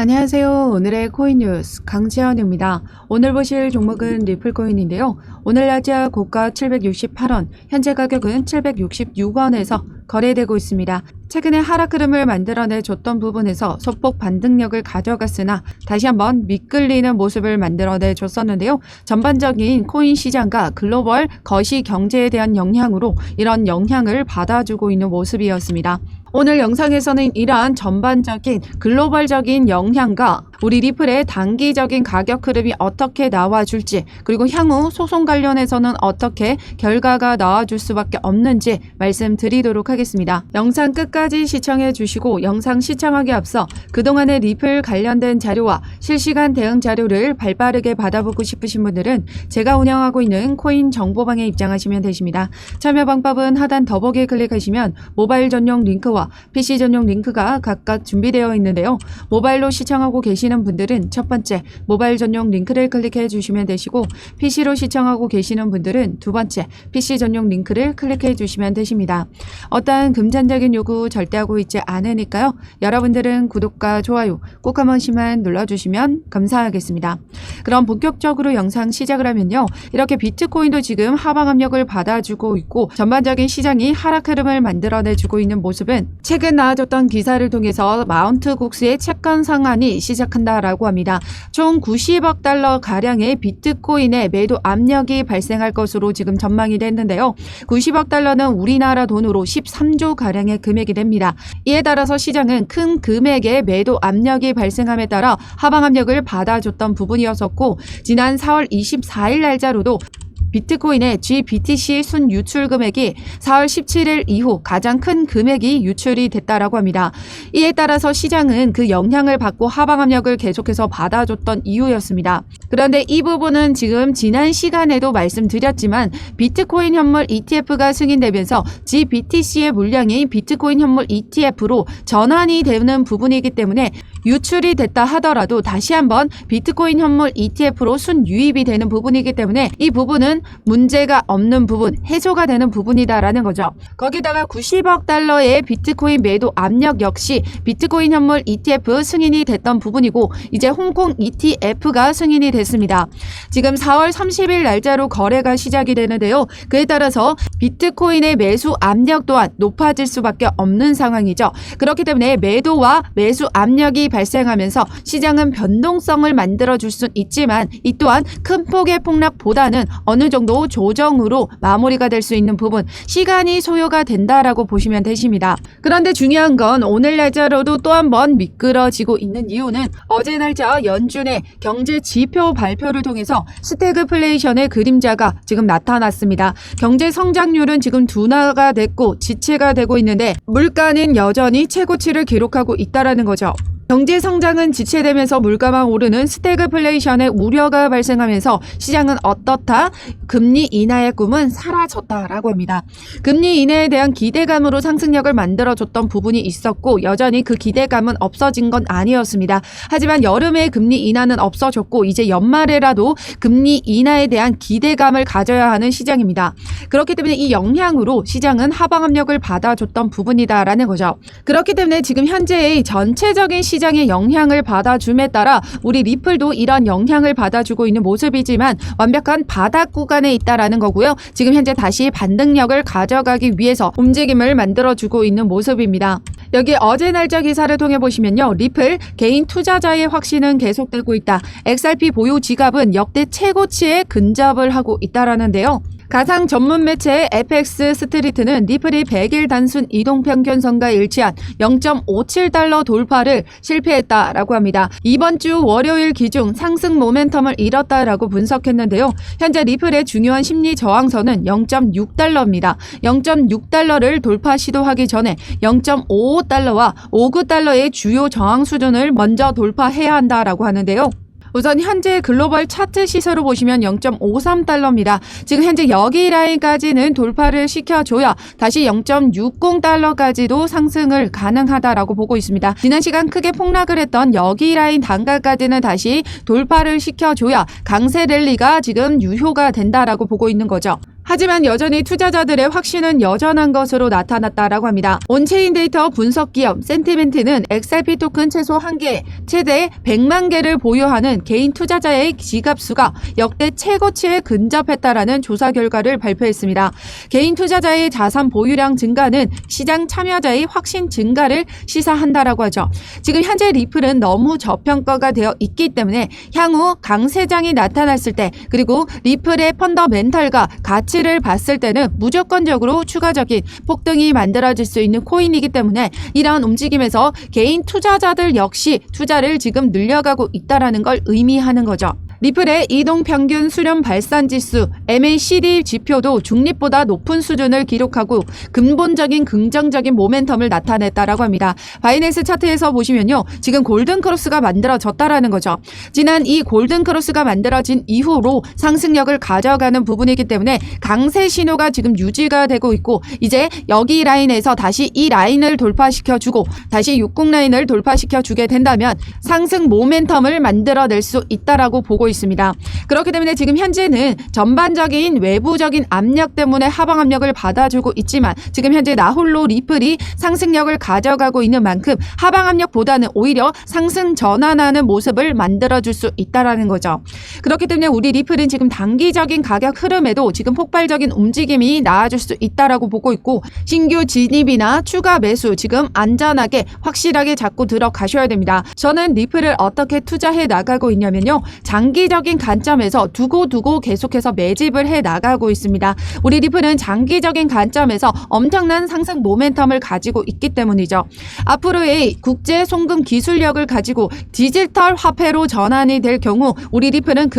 안녕하세요. 오늘의 코인 뉴스 강채연입니다. 오늘 보실 종목은 리플코인인데요. 오늘 낮에 고가 768원, 현재 가격은 766원에서 거래되고 있습니다. 최근에 하락 흐름을 만들어내줬던 부분에서 소폭 반등력을 가져갔으나 다시 한번 미끌리는 모습을 만들어내줬었는데요. 전반적인 코인 시장과 글로벌 거시 경제에 대한 영향으로 이런 영향을 받아주고 있는 모습이었습니다. 오늘 영상에서는 이러한 전반적인 글로벌적인 영향과 우리 리플의 단기적인 가격 흐름이 어떻게 나와줄지, 그리고 향후 소송 관련해서는 어떻게 결과가 나와줄 수밖에 없는지 말씀드리도록 하겠습니다. 영상 끝까지 시청해 주시고 영상 시청하기 앞서 그동안의 리플 관련된 자료와 실시간 대응 자료를 발빠르게 받아보고 싶으신 분들은 제가 운영하고 있는 코인 정보방에 입장하시면 되십니다. 참여 방법은 하단 더보기에 클릭하시면 모바일 전용 링크와 PC 전용 링크가 각각 준비되어 있는데요. 모바일로 시청하고 계시는 분들은 첫 번째 모바일 전용 링크를 클릭해 주시면 되시고, PC로 시청하고 계시는 분들은 두 번째 PC 전용 링크를 클릭해 주시면 되십니다. 어떠한 금전적인 요구 절대 하고 있지 않으니까요. 여러분들은 구독과 좋아요 꼭 한 번씩만 눌러주시면 감사하겠습니다. 그럼 본격적으로 영상 시작을 하면요. 이렇게 비트코인도 지금 하방 압력을 받아주고 있고 전반적인 시장이 하락 흐름을 만들어내주고 있는 모습은 최근 나와줬던 기사를 통해서 마운트 국스의 채권 상한이 시작한다라고 합니다. 총 90억 달러 가량의 비트코인의 매도 압력이 발생할 것으로 지금 전망이 됐는데요. 90억 달러는 우리나라 돈으로 13조 가량의 금액이 됩니다. 이에 따라서 시장은 큰 금액의 매도 압력이 발생함에 따라 하방 압력을 받아줬던 부분이었었고, 지난 4월 24일 날짜로도 비트코인의 GBTC 순 유출 금액이 4월 17일 이후 가장 큰 금액이 유출이 됐다라고 합니다. 이에 따라서 시장은 그 영향을 받고 하방 압력을 계속해서 받아줬던 이유였습니다. 그런데 이 부분은 지금 지난 시간에도 말씀드렸지만 비트코인 현물 ETF가 승인되면서 GBTC의 물량이 비트코인 현물 ETF로 전환이 되는 부분이기 때문에 유출이 됐다 하더라도 다시 한번 비트코인 현물 ETF로 순유입이 되는 부분이기 때문에 이 부분은 문제가 없는 부분, 해소가 되는 부분이다라는 거죠. 거기다가 90억 달러의 비트코인 매도 압력 역시 비트코인 현물 ETF 승인이 됐던 부분이고, 이제 홍콩 ETF가 승인이 됐습니다. 지금 4월 30일 날짜로 거래가 시작이 되는데요. 그에 따라서 비트코인의 매수 압력 또한 높아질 수밖에 없는 상황이죠. 그렇기 때문에 매도와 매수 압력이 발생하면서 시장은 변동성을 만들어줄 수 있지만 이 또한 큰 폭의 폭락보다는 어느 정도 조정으로 마무리가 될 수 있는 부분, 시간이 소요가 된다라고 보시면 되십니다. 그런데 중요한 건 오늘 날짜로도 또 한 번 미끄러지고 있는 이유는 어제 날짜 연준의 경제 지표 발표를 통해서 스태그플레이션의 그림자가 지금 나타났습니다. 경제 성장률은 지금 둔화가 됐고 지체가 되고 있는데 물가는 여전히 최고치를 기록하고 있다라는 거죠. 경제 성장은 지체되면서 물가만 오르는 스태그플레이션의 우려가 발생하면서 시장은 어떻다? 금리 인하의 꿈은 사라졌다라고 합니다. 금리 인하에 대한 기대감으로 상승력을 만들어줬던 부분이 있었고 여전히 그 기대감은 없어진 건 아니었습니다. 하지만 여름에 금리 인하는 없어졌고 이제 연말에라도 금리 인하에 대한 기대감을 가져야 하는 시장입니다. 그렇기 때문에 이 영향으로 시장은 하방 압력을 받아줬던 부분이다라는 거죠. 그렇기 때문에 지금 현재의 전체적인 시장의 영향을 받아줌에 따라 우리 리플도 이런 영향을 받아주고 있는 모습이지만 완벽한 바닥 구간에 있다라는 거고요. 지금 현재 다시 반등력을 가져가기 위해서 움직임을 만들어주고 있는 모습입니다. 여기 어제 날짜 기사를 통해 보시면요. 리플 개인 투자자의 확신은 계속되고 있다. XRP 보유 지갑은 역대 최고치에 근접을 하고 있다라는데요. 가상 전문 매체 FX 스트리트는 리플이 100일 단순 이동평균선과 일치한 0.57달러 돌파를 실패했다라고 합니다. 이번 주 월요일 기준 상승 모멘텀을 잃었다라고 분석했는데요. 현재 리플의 중요한 심리 저항선은 0.6달러입니다. 0.6달러를 돌파 시도하기 전에 0.55달러와 59달러의 주요 저항 수준을 먼저 돌파해야 한다라고 하는데요. 우선 현재 글로벌 차트 시세로 보시면 0.53달러입니다. 지금 현재 여기 라인까지는 돌파를 시켜줘야 다시 0.60달러까지도 상승을 가능하다라고 보고 있습니다. 지난 시간 크게 폭락을 했던 여기 라인 단가까지는 다시 돌파를 시켜줘야 강세 랠리가 지금 유효가 된다라고 보고 있는 거죠. 하지만 여전히 투자자들의 확신은 여전한 것으로 나타났다라고 합니다. 온체인 데이터 분석 기업 센티멘트는 XRP 토큰 최소 1개, 최대 100만 개를 보유하는 개인 투자자의 지갑 수가 역대 최고치에 근접했다라는 조사 결과를 발표했습니다. 개인 투자자의 자산 보유량 증가는 시장 참여자의 확신 증가를 시사한다라고 하죠. 지금 현재 리플은 너무 저평가가 되어 있기 때문에 향후 강세장이 나타났을 때, 그리고 리플의 펀더멘털과 가치를 봤을 때는 무조건적으로 추가적인 폭등이 만들어질 수 있는 코인이기 때문에 이러한 움직임에서 개인 투자자들 역시 투자를 지금 늘려가고 있다는 걸 의미하는 거죠. 리플의 이동평균 수렴 발산지수 MACD 지표도 중립보다 높은 수준을 기록하고 근본적인 긍정적인 모멘텀을 나타냈다라고 합니다. 바이낸스 차트에서 보시면요, 지금 골든크로스가 만들어졌다라는 거죠. 지난 이 골든크로스가 만들어진 이후로 상승력을 가져가는 부분이기 때문에 강세 신호가 지금 유지가 되고 있고, 이제 여기 라인에서 다시 이 라인을 돌파시켜주고 다시 60 라인을 돌파시켜주게 된다면 상승 모멘텀을 만들어낼 수 있다라고 보고 있습니다. 그렇기 때문에 지금 현재는 전반적인 외부적인 압력 때문에 하방 압력을 받아주고 있지만, 지금 현재 나홀로 리플이 상승력을 가져가고 있는 만큼 하방 압력보다는 오히려 상승 전환하는 모습을 만들어줄 수 있다라는 거죠. 그렇기 때문에 우리 리플은 지금 단기적인 가격 흐름에도 지금 폭발적인 움직임이 나와줄 수 있다라고 보고 있고, 신규 진입이나 추가 매수 지금 안전하게 확실하게 잡고 들어가셔야 됩니다. 저는 리플을 어떻게 투자해 나가고 있냐면요, 장기적인 관점에서 두고 계속해서 매집을 해 나가고 있습니다. 우리 리플은 장기적인 관점에서 엄청난 상승 모멘텀을 가지고 있기 때문이죠. 앞으로의 국제 송금 기술력을 가지고 디지털 화폐로 전환이 될 경우 우리 리플은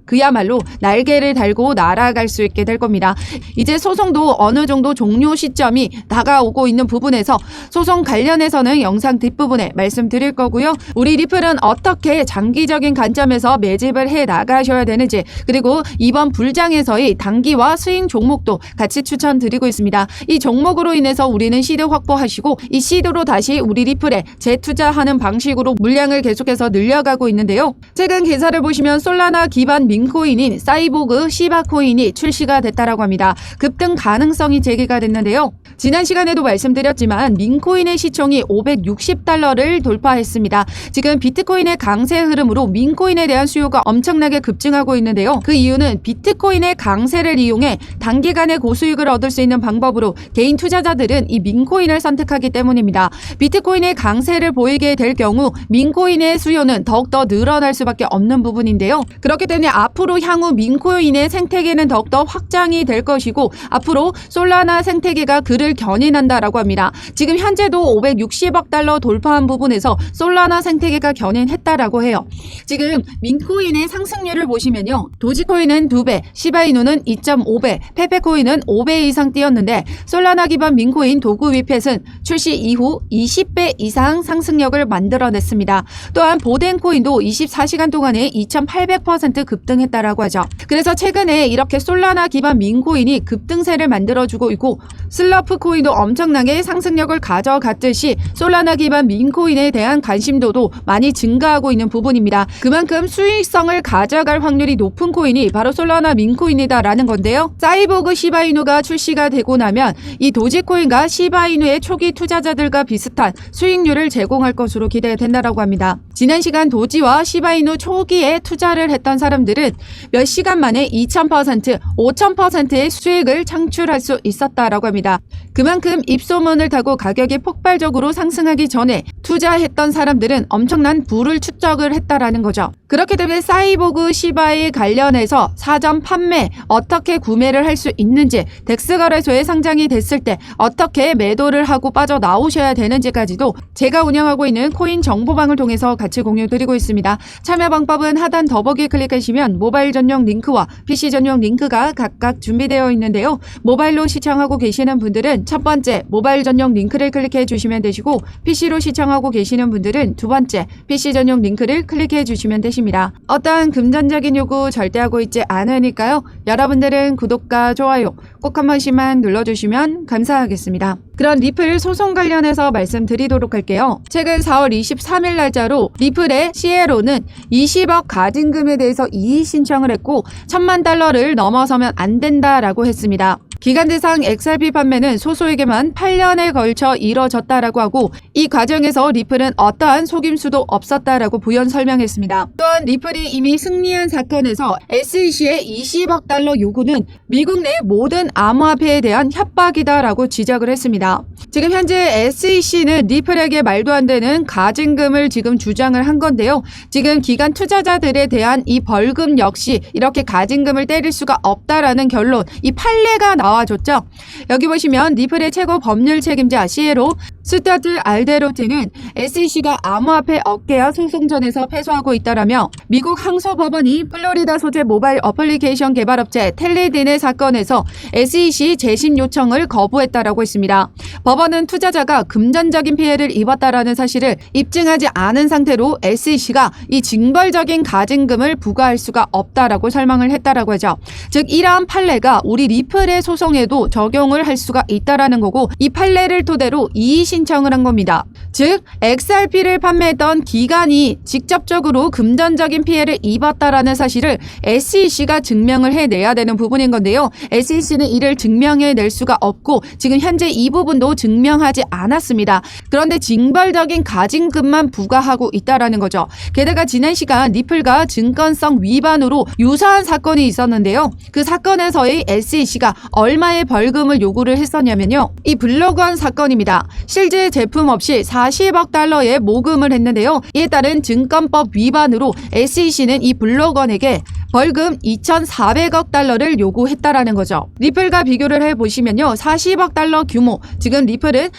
그야말로 날개를 달고 날아갈 수 있게 될 겁니다. 이제 소송도 어느 정도 종료 시점이 다가오고 있는 부분에서 소송 관련해서는 영상 뒷부분에 말씀드릴 거고요. 우리 리플은 어떻게 장기적인 관점에서 매집을 해 나가셔야 되는지, 그리고 이번 불장에서의 단기와 스윙 종목도 같이 추천드리고 있습니다. 이 종목으로 인해서 우리는 시드 확보하시고 이 시드로 다시 우리 리플에 재투자하는 방식으로 물량을 계속해서 늘려가고 있는데요. 최근 기사를 보시면 솔라나 기반 민코인인 사이보그 시바코인이 출시가 됐다라고 합니다. 급등 가능성이 제기가 됐는데요. 지난 시간에도 말씀드렸지만 민코인의 시총이 $560를 돌파했습니다. 지금 비트코인의 강세 흐름으로 민코인에 대한 수요가 엄청나게 급증하고 있는데요. 그 이유는 비트코인의 강세를 이용해 단기간에 고수익을 얻을 수 있는 방법으로 개인 투자자들은 이 민코인을 선택하기 때문입니다. 비트코인의 강세를 보이게 될 경우 민코인의 수요는 더욱더 늘어날 수밖에 없는 부분인데요. 그렇기 때문에 앞으로 향후 민코인의 생태계는 더욱더 확장이 될 것이고, 앞으로 솔라나 생태계가 그를 견인한다라고 합니다. 지금 현재도 $560억 돌파한 부분에서 솔라나 생태계가 견인했다라고 해요. 지금 민코인의 상승률을 보시면요, 도지코인은 2배, 시바이누는 2.5배, 페페코인은 5배 이상 뛰었는데 솔라나 기반 민코인 도구 위펫은 출시 이후 20배 이상 상승력을 만들어냈습니다. 또한 보덴코인도 24시간 동안에 2800% 급등했다라고 하죠. 그래서 최근에 이렇게 솔라나 기반 민코인이 급등세를 만들어주고 있고, 슬러프 코인도 엄청나게 상승력을 가져갔듯이 솔라나 기반 민코인에 대한 관심도도 많이 증가하고 있는 부분입니다. 그만큼 수익성을 가져갈 확률이 높은 코인이 바로 솔라나 민코인이다라는 건데요. 사이보그 시바이누가 출시가 되고 나면 이 도지코인과 시바이누의 초기 투자자들과 비슷한 수익률을 제공할 것으로 기대된다라고 합니다. 지난 시간 도지와 시바이누 초기에 투자를 했던 사람들은 몇 시간 만에 2000%, 5000%의 수익을 창출할 수 있었다라고 합니다. 그만큼 입소문을 타고 가격이 폭발적으로 상승하기 전에 투자했던 사람들은 엄청난 부를 축적을 했다라는 거죠. 그렇기 때문에 사이보그 시바에 관련해서 사전 판매, 어떻게 구매를 할 수 있는지, 덱스 거래소에 상장이 됐을 때 어떻게 매도를 하고 빠져나오셔야 되는지까지도 제가 운영하고 있는 코인 정보방을 통해서 같이 공유드리고 있습니다. 참여 방법은 하단 더보기 클릭하시면 모바일 전용 링크와 PC 전용 링크가 각각 준비되어 있는데요. 모바일로 시청하고 계시는 분들은 첫 번째 모바일 전용 링크를 클릭해 주시면 되시고, PC로 시청하고 계시는 분들은 두 번째 PC 전용 링크를 클릭해 주시면 되십니다. 어떠한 금전적인 요구 절대 하고 있지 않으니까요. 여러분들은 구독과 좋아요 꼭 한 번씩만 눌러주시면 감사하겠습니다. 그런 리플 소송 관련해서 말씀드리도록 할게요. 최근 4월 23일 날짜로 리플의 시에로는 20억 가징금에 대해서 이의 신청을 했고 1,000만 달러를 넘어서면 안 된다라고 했습니다. 기간 대상 XRP 판매는 소소에게만 8년에 걸쳐 이뤄졌다라고 하고 이 과정에서 리플은 어떠한 속임수도 없었다라고 부연 설명했습니다. 또한 리플이 이미 승리한 사건에서 SEC의 20억 달러 요구는 미국 내 모든 암호화폐에 대한 협박이다라고 지적을 했습니다. 지금 현재 SEC는 리플에게 말도 안 되는 가징금을 지금 주장을 한 건데요. 지금 기관 투자자들에 대한 이 벌금 역시 이렇게 가징금을 때릴 수가 없다라는 결론, 이 판례가 나와줬죠. 여기 보시면 리플의 최고 법률 책임자 시에로 스튜어트 알데로트는 SEC가 암호화폐 업계와 소송전에서 패소하고 있다라며 미국 항소법원이 플로리다 소재 모바일 어플리케이션 개발업체 텔리딘의 사건에서 SEC 재심 요청을 거부했다라고 했습니다. 법원은 투자자가 금전적인 피해를 입었다라는 사실을 입증하지 않은 상태로 SEC가 이 징벌적인 가징금을 부과할 수가 없다라고 설명을 했다라고 하죠. 즉 이러한 판례가 우리 리플의 소송에도 적용을 할 수가 있다라는 거고 이 판례를 토대로 이의 신청을 한 겁니다. 즉 XRP를 판매했던 기관이 직접적으로 금전적인 피해를 입었다라는 사실을 SEC가 증명을 해내야 되는 부분인 건데요. SEC는 이를 증명해낼 수가 없고 지금 현재 이 부분도 증명하지 않았습니다. 그런데 징벌적인 가징금만 부과하고 있다라는 거죠. 게다가 지난 시간 리플과 증권성 위반으로 유사한 사건이 있었는데요. 그 사건에서의 SEC가 얼마의 벌금을 요구를 했었냐면요. 이 블록원 사건입니다. 실제 제품 없이 40억 달러의 모금을 했는데요. 이에 따른 증권법 위반으로 SEC는 이 블록원에게 벌금 2,400억 달러를 요구했다라는 거죠. 리플과 비교를 해보시면요. 40억 달러 규모, 지금 리플은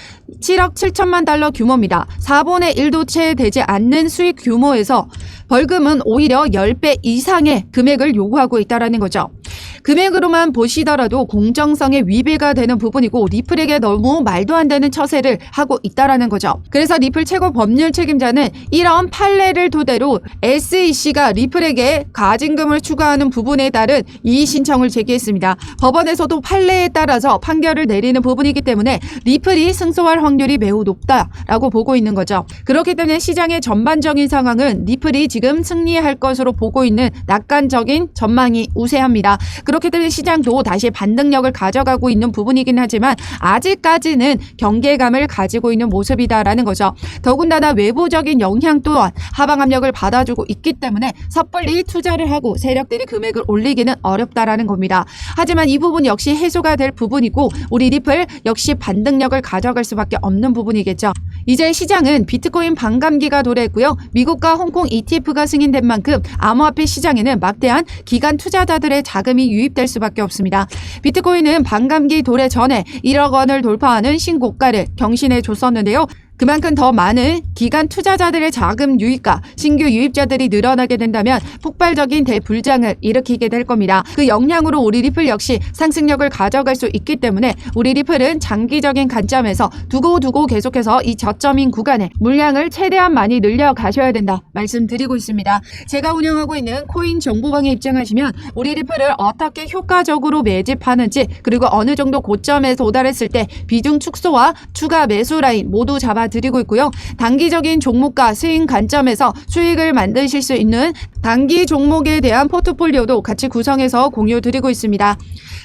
7억 7천만 달러 규모입니다. 4분의 1도 채 되지 않는 수익 규모에서 벌금은 오히려 10배 이상의 금액을 요구하고 있다는 거죠. 금액으로만 보시더라도 공정성에 위배가 되는 부분이고 리플에게 너무 말도 안 되는 처세를 하고 있다는 거죠. 그래서 리플 최고 법률 책임자는 이런 판례를 토대로 SEC가 리플에게 가징금을 추가하는 부분에 따른 이의 신청을 제기했습니다. 법원에서도 판례에 따라서 판결을 내리는 부분이기 때문에 리플이 승소할 확률이 매우 높다라고 보고 있는 거죠. 그렇기 때문에 시장의 전반적인 상황은 리플이 지금 승리할 것으로 보고 있는 낙관적인 전망이 우세합니다. 그렇기 때문에 시장도 다시 반등력을 가져가고 있는 부분이긴 하지만 아직까지는 경계감을 가지고 있는 모습이다라는 거죠. 더군다나 외부적인 영향 또한 하방 압력을 받아주고 있기 때문에 섣불리 투자를 하고 세력들이 금액을 올리기는 어렵다라는 겁니다. 하지만 이 부분 역시 해소가 될 부분이고 우리 리플 역시 반등력을 가져갈 수밖에 없는 부분이겠죠. 이제 시장은 비트코인 반감기가 도래했고요. 미국과 홍콩 ETF가 승인된 만큼 암호화폐 시장에는 막대한 기관 투자자들의 자금이 유입될 수밖에 없습니다. 비트코인은 반감기 도래 전에 1억 원을 돌파하는 신고가를 경신해 줬었는데요. 그만큼 더 많은 기관 투자자들의 자금 유입과 신규 유입자들이 늘어나게 된다면 폭발적인 대불장을 일으키게 될 겁니다. 그 영향으로 우리 리플 역시 상승력을 가져갈 수 있기 때문에 우리 리플은 장기적인 관점에서 두고 계속해서 이 저점인 구간에 물량을 최대한 많이 늘려가셔야 된다 말씀드리고 있습니다. 제가 운영하고 있는 코인 정보방에 입장하시면 우리 리플을 어떻게 효과적으로 매집하는지 그리고 어느 정도 고점에 도달했을 때 비중 축소와 추가 매수 라인 모두 드리고 있고요. 단기적인 종목과 스윙 관점에서 수익을 만드실 수 있는 단기 종목에 대한 포트폴리오도 같이 구성해서 공유 드리고 있습니다.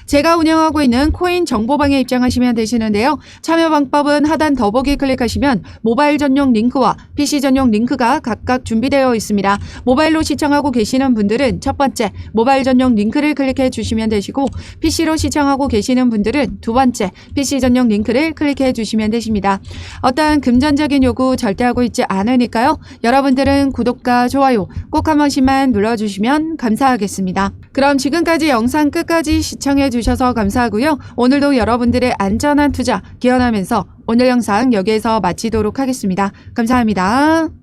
제가 운영하고 있는 코인 정보방에 입장하시면 되시는데요. 참여 방법은 하단 더보기 클릭하시면 모바일 전용 링크와 PC 전용 링크가 각각 준비되어 있습니다. 모바일로 시청하고 계시는 분들은 첫 번째 모바일 전용 링크를 클릭해 주시면 되시고 PC로 시청하고 계시는 분들은 두 번째 PC 전용 링크를 클릭해 주시면 되십니다. 어떠한 금전적인 요구 절대 하고 있지 않으니까요. 여러분들은 구독과 좋아요 꼭 한 번씩만 눌러주시면 감사하겠습니다. 그럼 지금까지 영상 끝까지 시청해 주셔서 감사하고요. 오늘도 여러분들의 안전한 투자 기원하면서 오늘 영상 여기에서 마치도록 하겠습니다. 감사합니다.